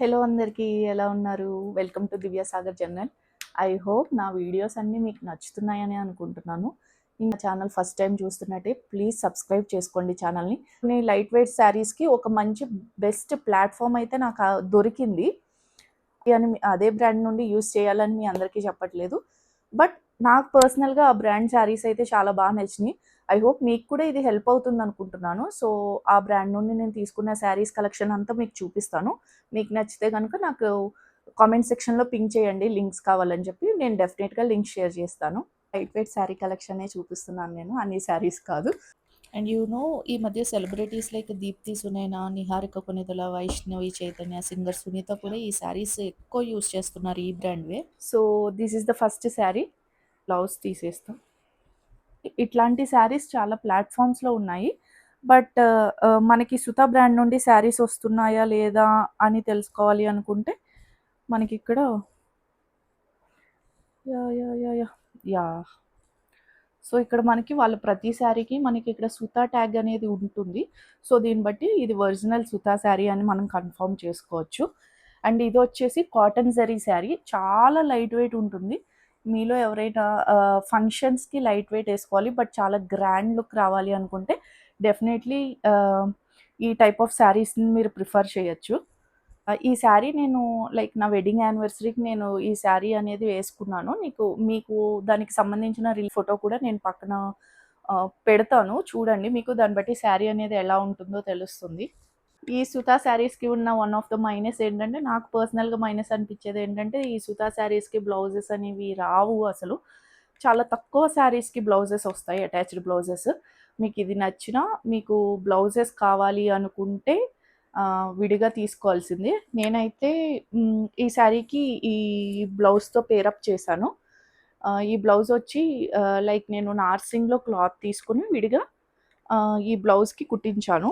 Hello అందరికీ ఎలా ఉన్నారు? Welcome to Divya Sagar journal. I hope నా వీడియోస్ అన్నీ మీకు నచ్చుతున్నాయని అనుకుంటున్నాను. నా ఛానల్ ఫస్ట్ టైం చూస్తున్నట్టే ప్లీజ్ సబ్స్క్రైబ్ చేసుకోండి ఛానల్‌ని. నేను లైట్ వెయిట్ శారీస్‌కి ఒక మంచి బెస్ట్ ప్లాట్‌ఫార్మ్ అయితే నాకు దొరికింది. అని అదే బ్రాండ్ నుండి యూజ్ చేయాలని మీ అందరికీ చెప్పట్లేదు. బట్ నాకు పర్సనల్‌గా ఆ బ్రాండ్ శారీస్ అయితే చాలా బాగా నచ్చినాయి. ఐ హోప్ మీకు కూడా ఇది హెల్ప్ అవుతుందనుకుంటున్నాను. సో, ఆ బ్రాండ్ నుండి నేను తీసుకున్న శారీస్ కలెక్షన్ అంతా మీకు చూపిస్తాను. మీకు నచ్చితే గనుక నాకు కామెంట్ సెక్షన్‌లో పింగ్ చేయండి లింక్స్ కావాలని చెప్పి. నేను డెఫినిట్‌గా లింక్ షేర్ చేస్తాను. లైట్ వెయిట్ శారీ కలెక్షనే చూపిస్తున్నాను నేను. అన్ని శారీస్ కాదు. అండ్ ఈ మధ్య celebrities like Deepthi Sunaina, Niharika Konidela, Vaishnavi Chaitanya, singer Sunitha కూడా ఈ శారీస్ ఎక్కువ యూజ్ చేస్తున్నారు ఈ బ్రాండ్వే. So this is the first sari. Blouse తీసేస్తాం. ఇట్లాంటి శారీస్ చాలా ప్లాట్ఫామ్స్లో ఉన్నాయి. బట్ మనకి సుతా బ్రాండ్ నుండి శారీస్ వస్తున్నాయా లేదా అని తెలుసుకోవాలి అనుకుంటే మనకి ఇక్కడ yeah yeah yeah yeah yeah so ఇక్కడ మనకి వాళ్ళ ప్రతి శారీకి మనకి ఇక్కడ సుతా ట్యాగ్ అనేది ఉంటుంది. సో దీన్ని బట్టి ఇది ఒరిజినల్ సుతా శారీ అని మనం కన్ఫర్మ్ చేసుకోవచ్చు. అండ్ ఇది వచ్చేసి కాటన్ జరీ శారీ. చాలా లైట్ వెయిట్ ఉంటుంది. మీలో ఎవరైనా ఫంక్షన్స్కి లైట్ వెయిట్ వేసుకోవాలి బట్ చాలా గ్రాండ్ లుక్ రావాలి అనుకుంటే డెఫినెట్లీ ఈ టైప్ ఆఫ్ శారీస్ని మీరు ప్రిఫర్ చేయొచ్చు. ఈ శారీ నేను లైక్ నా వెడ్డింగ్ యానివర్సరీకి నేను ఈ శారీ అనేది వేసుకున్నాను. మీకు దానికి సంబంధించిన ఫోటో కూడా నేను పక్కన పెడతాను చూడండి. మీకు దాన్ని బట్టి శారీ అనేది ఎలా ఉంటుందో తెలుస్తుంది. ఈ సుతా శారీస్‌కి ఉన్న వన్ ఆఫ్ ద మైనస్ ఏంటంటే, నాకు పర్సనల్‌గా మైనస్ అనిపించేది ఏంటంటే, ఈ సుతా శారీస్‌కి బ్లౌజెస్ అనేవి రావు అసలు. చాలా తక్కువ శారీస్‌కి బ్లౌజెస్ వస్తాయి, అటాచ్డ్ బ్లౌజెస్. మీకు ఇది నచ్చినా, మీకు బ్లౌజెస్ కావాలి అనుకుంటే విడిగా తీసుకోవాల్సిందే. నేనైతే ఈ శారీకి ఈ బ్లౌజ్‌తో పేరప్ చేశాను. ఈ బ్లౌజ్ వచ్చి లైక్ నేను నార్సింగ్‌లో క్లాత్ తీసుకొని విడిగా ఈ బ్లౌజ్‌కి కుట్టించాను.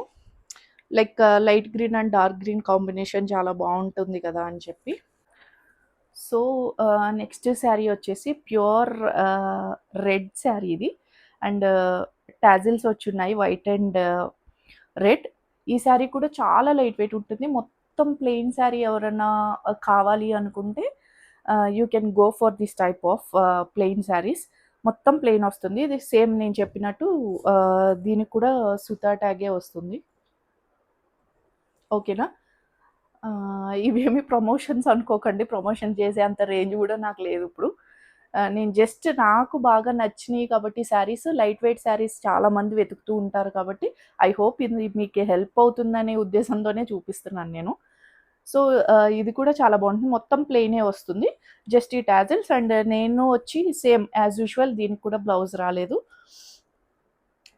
Like light green and dark green combination చాలా బాగుంటుంది కదా అని చెప్పి. సో నెక్స్ట్ శారీ వచ్చేసి ప్యూర్ రెడ్ శారీ ఇది. అండ్ టాజిల్స్ వచ్చున్నాయి వైట్ అండ్ రెడ్. ఈ శారీ కూడా చాలా లైట్ వెయిట్ ఉంటుంది. మొత్తం ప్లెయిన్ శారీ ఎవరైనా కావాలి అనుకుంటే you can go for this type of plain saris. మొత్తం ప్లెయిన్ వస్తుంది. ఇది సేమ్ నేను చెప్పినట్టు దీనికి కూడా సుతా ట్యాగే వస్తుంది. ఓకేనా? ఇవేమి ప్రమోషన్స్ అనుకోకండి. ప్రమోషన్ చేసే అంత రేంజ్ గూడా నాకు లేదిప్పుడు. నేను జస్ట్ నాకు బాగా నచ్చినియి కాబట్టి శారీస్, లైట్ వెయిట్ శారీస్ చాలామంది వెతుకుతూ ఉంటారు కాబట్టి, ఐ హోప్ ఇది మీకు హెల్ప్ అవుతుందనే ఉద్దేశంతోనే చూపిస్తున్నాను నేను. సో, ఇది కూడా చాలా బాగుంటుంది. మొత్తం ప్లెయినే వస్తుంది. జస్ట్ ఈ టాజిల్స్ అండ్ నేను వచ్చి సేమ్ యాజ్ యూజువల్ దీనికి కూడా బ్లౌజ్ రాలేదు.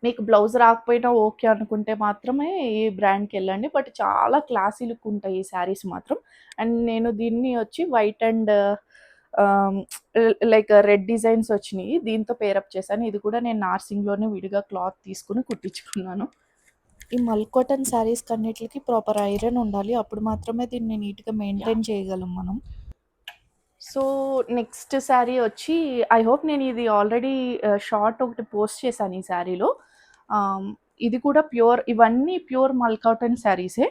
మీకు బ్లౌజ్ రాకపోయినా ఓకే అనుకుంటే మాత్రమే ఈ బ్రాండ్‌కెళ్ళండి. బట్ చాలా క్లాసీ లుక్ ఉంటాయి ఈ శారీస్ మాత్రం. అండ్ నేను దీన్ని వచ్చి వైట్ అండ్ ఆహ్, లైక్ రెడ్ డిజైన్స్ వచ్చినియి. దీంతో పేరప్ చేశాను. ఇది కూడా నేను నార్సింగ్‌లోనే విడిగా క్లాత్ తీసుకొని కుట్టించుకున్నాను. ఈ మల్ కాటన్ శారీస్ కన్నిట్లికి ప్రాపర్ ఐరన్ ఉండాలి. అప్పుడు మాత్రమే దీన్ని నీట్‌గా మెయింటైన్ చేయగలం మనం. సో, నెక్స్ట్ శారీ వచ్చి ఐ హోప్ నేను ఇది ఆల్రెడీ షార్ట్ ఒకటి పోస్ట్ చేశాను ఈ శారీలో. ఇది కూడా ఇవన్నీ ప్యూర్ మల్ కాటన్ శారీసే.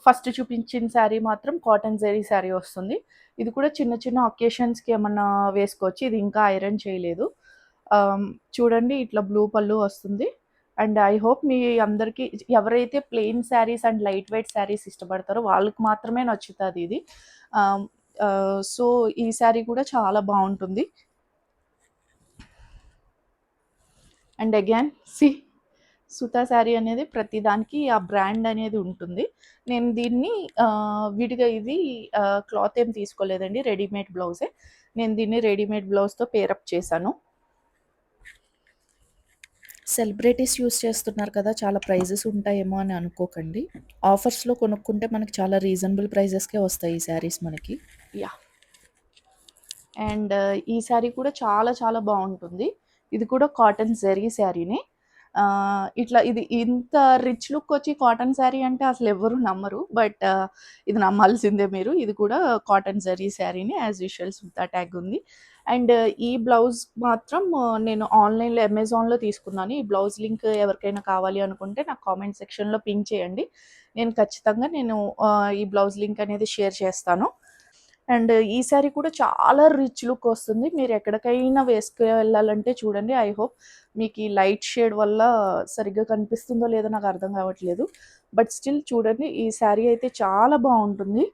ఫస్ట్ చూపించిన శారీ మాత్రం కాటన్ జరీ శారీ వస్తుంది. ఇది కూడా చిన్న చిన్న అకేషన్స్‌కి ఏమన్నా వేసుకోవచ్చు. ఇది ఇంకా ఐరన్ చేయలేదు. చూడండి ఇట్లా బ్లూ పళ్ళు వస్తుంది. అండ్ ఐ హోప్ మీ అందరికీ ఎవరైతే plain saris and light weight saris ఇష్టపడతారో వాళ్ళకి మాత్రమే నచ్చుతది ఇది. ఆహ్, సో, ఈ శారీ కూడా చాలా బావుంటుంది. అండ్ అగైన్ సుతా శారీ అనేది ప్రతి దానికి ఆ బ్రాండ్ అనేది ఉంటుంది. నేను దీన్ని విడిగా ఇది క్లాత్ ఏం తీసుకోలేదండి. రెడీమేడ్ బ్లౌజే. నేను దీన్ని రెడీమేడ్ బ్లౌజ్‌తో పేరప్ చేశాను. సెలబ్రిటీస్ యూజ్ చేస్తున్నారు కదా! చాలా ప్రైజెస్ ఉంటాయేమో అని అనుకోకండి. ఆఫర్స్‌లో కొనుక్కుంటే మనకి చాలా రీజనబుల్ ప్రైజెస్‌కే వస్తాయి ఈ శారీస్ మనకి. యాహ్! అండ్ ఈ శారీ కూడా చాలా చాలా బావుంటుంది. ఇది కూడా కాటన్ జరీ శారీనే. ఇట్లా ఇది ఇంత రిచ్ లుక్ వచ్చి కాటన్ శారీ అంటే అసలు ఎవ్వరు నమ్మరు. బట్ ఇది నమ్మాల్సిందే మీరు. ఇది కూడా కాటన్ జరీ శారీనే యాజ్ యూజువల్ సుతా ట్యాగ్ ఉంది. అండ్ ఈ బ్లౌజ్ మాత్రం నేను ఆన్‌లైన్‌లో అమెజాన్‌లో తీసుకున్నాను. ఈ బ్లౌజ్ లింక్ ఎవరికైనా కావాలి అనుకుంటే నాకు కామెంట్ సెక్షన్‌లో పింగ్ చేయండి. నేను ఖచ్చితంగా ఈ బ్లౌజ్ లింక్ అనేది షేర్ చేస్తాను. అండ్ ఈ శారీ కూడా చాలా రిచ్ లుక్ వస్తుంది. మీరు ఎక్కడికైనా వెళ్ళాలంటే చూడండి. ఐ హోప్ మీకు ఈ లైట్ షేడ్ వల్ల సరిగ్గా కనిపిస్తుందో లేదో నాకు అర్థం కావట్లేదు. బట్ స్టిల్ చూడండి, ఈ శారీ అయితే చాలా బాగుంటుంది.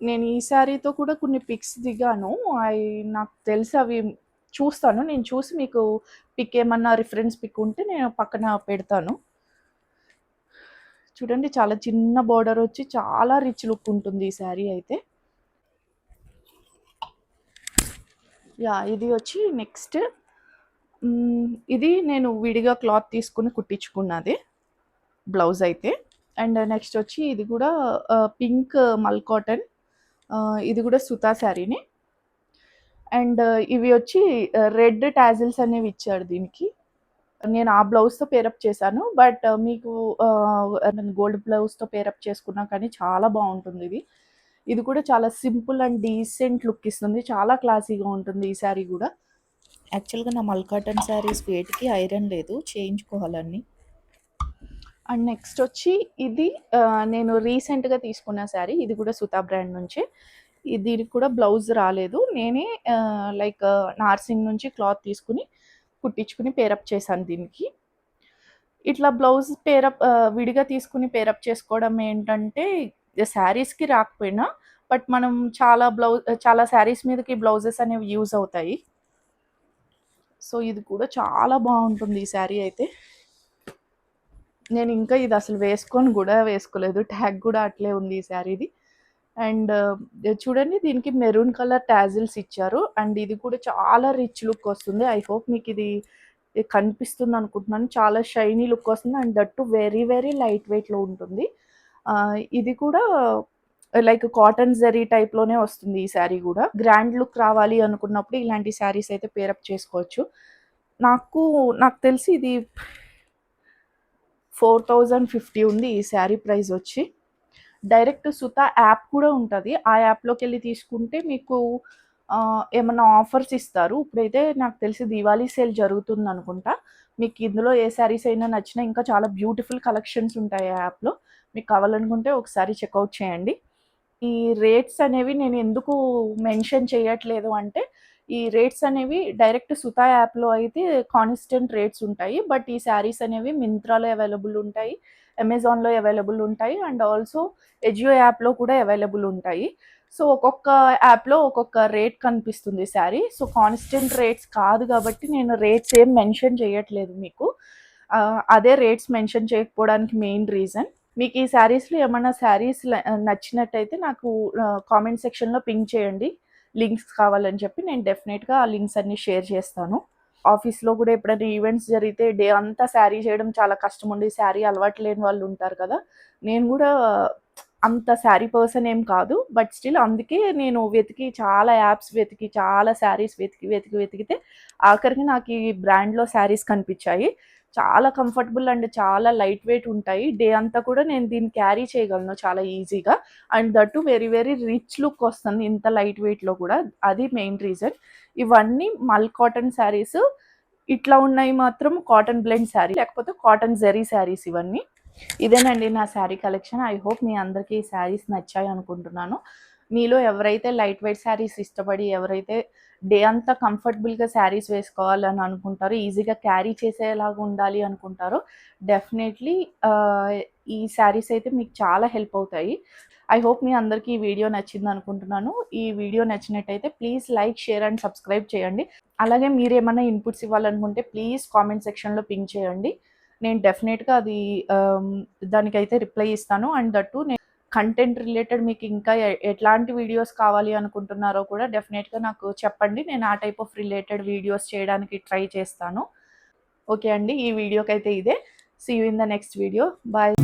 నేను ఈ శారీతో కూడా కొన్ని పిక్స్ దిగాను. నాకు తెలిసి అవి చూస్తాను. నేను చూసి మీకు పిక్ ఏమన్నా రిఫరెన్స్ పిక్ ఉంటే నేను పక్కన పెడతాను. చూడండి, చాలా చిన్న బార్డర్ వచ్చి చాలా రిచ్ లుక్ ఉంటుంది ఈ శారీ అయితే. ఇది వచ్చి నెక్స్ట్ ఇది నేను విడిగా క్లాత్ తీసుకుని కుట్టించుకున్నది బ్లౌజ్ అయితే. అండ్ నెక్స్ట్ వచ్చి ఇది కూడా పింక్ మల్ కాటన్, ఇది కూడా సుతా శారీని. అండ్ ఇవి వచ్చి రెడ్ టాజిల్స్ అనేవి ఇచ్చాడు దీనికి. నేను ఆ బ్లౌజ్తో పేరప్ చేశాను. బట్ మీకు గోల్డ్ బ్లౌజ్తో పేరప్ చేసుకున్నా కానీ చాలా బాగుంటుంది ఇది. ఇది కూడా చాలా సింపుల్ అండ్ డీసెంట్ లుక్ ఇస్తుంది. చాలా క్లాసీగా ఉంటుంది ఈ శారీ కూడా. యాక్చువల్గా నా మల్ కాటన్ శారీస్ వేటికి ఐరన్ లేదు, చేయించుకోవాలన్నీ. అండ్ నెక్స్ట్ వచ్చి ఇది నేను రీసెంట్గా తీసుకున్న శారీ. ఇది కూడా సుతా బ్రాండ్ నుంచి. దీనికి కూడా బ్లౌజ్ రాలేదు. నేనే లైక్ నార్సింగ్ నుంచి క్లాత్ తీసుకుని కుట్టించుకుని పేరప్ చేశాను దీనికి. ఇట్లా బ్లౌజ్ విడిగా తీసుకుని పేరప్ చేసుకోవడం ఏంటంటే శారీస్కి రాకపోయినా బట్ మనం చాలా శారీస్ మీదకి బ్లౌజెస్ అనేవి యూజ్ అవుతాయి. సో ఇది కూడా చాలా బాగుంటుంది ఈ శారీ అయితే. నేను ఇంకా ఇది అసలు వేసుకోలేదు. ట్యాగ్ కూడా అట్లే ఉంది ఈ శారీది. అండ్ చూడండి, దీనికి మెరూన్ కలర్ టాజిల్స్ ఇచ్చారు. అండ్ ఇది కూడా చాలా రిచ్ లుక్ వస్తుంది. ఐ హోప్ మీకు ఇది కనిపిస్తుంది అనుకుంటున్నాను. చాలా షైనీ లుక్ వస్తుంది. And that very very light వెయిట్లో ఉంటుంది. ఇది కూడా లైక్ కాటన్ జరీ టైప్లోనే వస్తుంది ఈ శారీ కూడా. గ్రాండ్ లుక్ రావాలి అనుకున్నప్పుడు ఇలాంటి శారీస్ అయితే పేరప్ చేసుకోవచ్చు. నాకు తెలిసి ఇది 4050 ఉంది ఈ శారీ ప్రైస్ వచ్చి. డైరెక్ట్ సుతా యాప్ కూడా ఉంటుంది. ఆ యాప్లోకి వెళ్ళి తీసుకుంటే మీకు ఏమన్నా ఆఫర్స్ ఇస్తారు. ఇప్పుడైతే నాకు తెలిసి దివాళీ సేల్ జరుగుతుంది అనుకుంటా. మీకు ఇందులో ఏ శారీస్ అయినా నచ్చినా ఇంకా చాలా బ్యూటిఫుల్ కలెక్షన్స్ ఉంటాయి ఆ యాప్లో. మీకు కావాలనుకుంటే ఒకసారి చెక్అవుట్ చేయండి. ఈ రేట్స్ అనేవి నేను ఎందుకు మెన్షన్ చేయట్లేదు అంటే, ఈ రేట్స్ అనేవి డైరెక్ట్ సుతా యాప్లో అయితే కాన్స్టెంట్ రేట్స్ ఉంటాయి. బట్ ఈ శారీస్ అనేవి మింత్రాలో అవైలబుల్ ఉంటాయి, అమెజాన్లో అవైలబుల్ ఉంటాయి, అండ్ ఆల్సో ఎజియో యాప్లో కూడా అవైలబుల్ ఉంటాయి. సో ఒక్కొక్క యాప్లో ఒక్కొక్క రేట్ కనిపిస్తుంది శారీ. సో కాన్స్టెంట్ రేట్స్ కాదు కాబట్టి నేను రేట్స్ ఏం మెన్షన్ చేయట్లేదు మీకు. అదే రేట్స్ మెన్షన్ చేయకపోవడానికి మెయిన్ రీజన్. మీకు ఈ శారీస్లో ఏమన్నా శారీస్ నచ్చినట్టయితే నాకు కామెంట్ సెక్షన్లో పింక్ చేయండి. లింక్స్ కావాలని చెప్పి నేను డెఫినెట్గా ఆ లింక్స్ అన్ని షేర్ చేస్తాను. ఆఫీస్లో కూడా ఎప్పుడైనా ఈవెంట్స్ జరిగితే డే అంతా శారీ చేయడం చాలా కష్టం ఉండి శారీ అలవాటు లేని వాళ్ళు ఉంటారు కదా. నేను కూడా అంత శారీ పర్సన్ ఏం కాదు. బట్ స్టిల్ అందుకే నేను చాలా యాప్స్ వెతికి, చాలా శారీస్ వెతికితే ఆఖరికి నాకు ఈ బ్రాండ్లో శారీస్ కనిపించాయి. చాలా కంఫర్టబుల్ అండ్ చాలా లైట్ వెయిట్ ఉంటాయి. డే అంతా కూడా నేను దీన్ని క్యారీ చేయగలను చాలా ఈజీగా. And that very very rich look వస్తుంది ఇంత లైట్ వెయిట్లో కూడా. అది మెయిన్ రీజన్. ఇవన్నీ మల్ కాటన్ శారీస్. ఇట్లా ఉన్నాయి మాత్రం కాటన్ బ్లెండ్ శారీ, లేకపోతే కాటన్ జెరీ శారీస్ ఇవన్నీ. ఇదేనండి నా శారీ కలెక్షన్. ఐ హోప్ మీ అందరికీ ఈ శారీస్ నచ్చాయి అనుకుంటున్నాను. మీలో ఎవరైతే లైట్ వెయిట్ శారీస్ ఇష్టపడి, ఎవరైతే డే అంతా కంఫర్టబుల్గా శారీస్ వేసుకోవాలని అనుకుంటారో, ఈజీగా క్యారీ చేసేలాగా ఉండాలి అనుకుంటారో, డెఫినెట్లీ ఈ శారీస్ అయితే మీకు చాలా హెల్ప్ అవుతాయి. ఐ హోప్ మీ అందరికీ ఈ వీడియో నచ్చింది అనుకుంటున్నాను. ఈ వీడియో నచ్చినట్టయితే please like, share and subscribe చేయండి. అలాగే మీరేమన్నా ఇన్పుట్స్ ఇవ్వాలనుకుంటే ప్లీజ్ కామెంట్ సెక్షన్లో పింక్ చేయండి. నేను డెఫినెట్గా దానికైతే రిప్లై ఇస్తాను. అండ్ దట్టు కంటెంట్ రిలేటెడ్ మీకు ఇంకా ఎట్లాంటి వీడియోస్ కావాలి అనుకుంటున్నారో కూడా డెఫినెట్గా నాకు చెప్పండి. నేను ఆ టైప్ ఆఫ్ రిలేటెడ్ వీడియోస్ చేయడానికి ట్రై చేస్తాను. ఓకే అండి, ఈ వీడియోకి అయితే ఇదే. See you in the next video. Bye.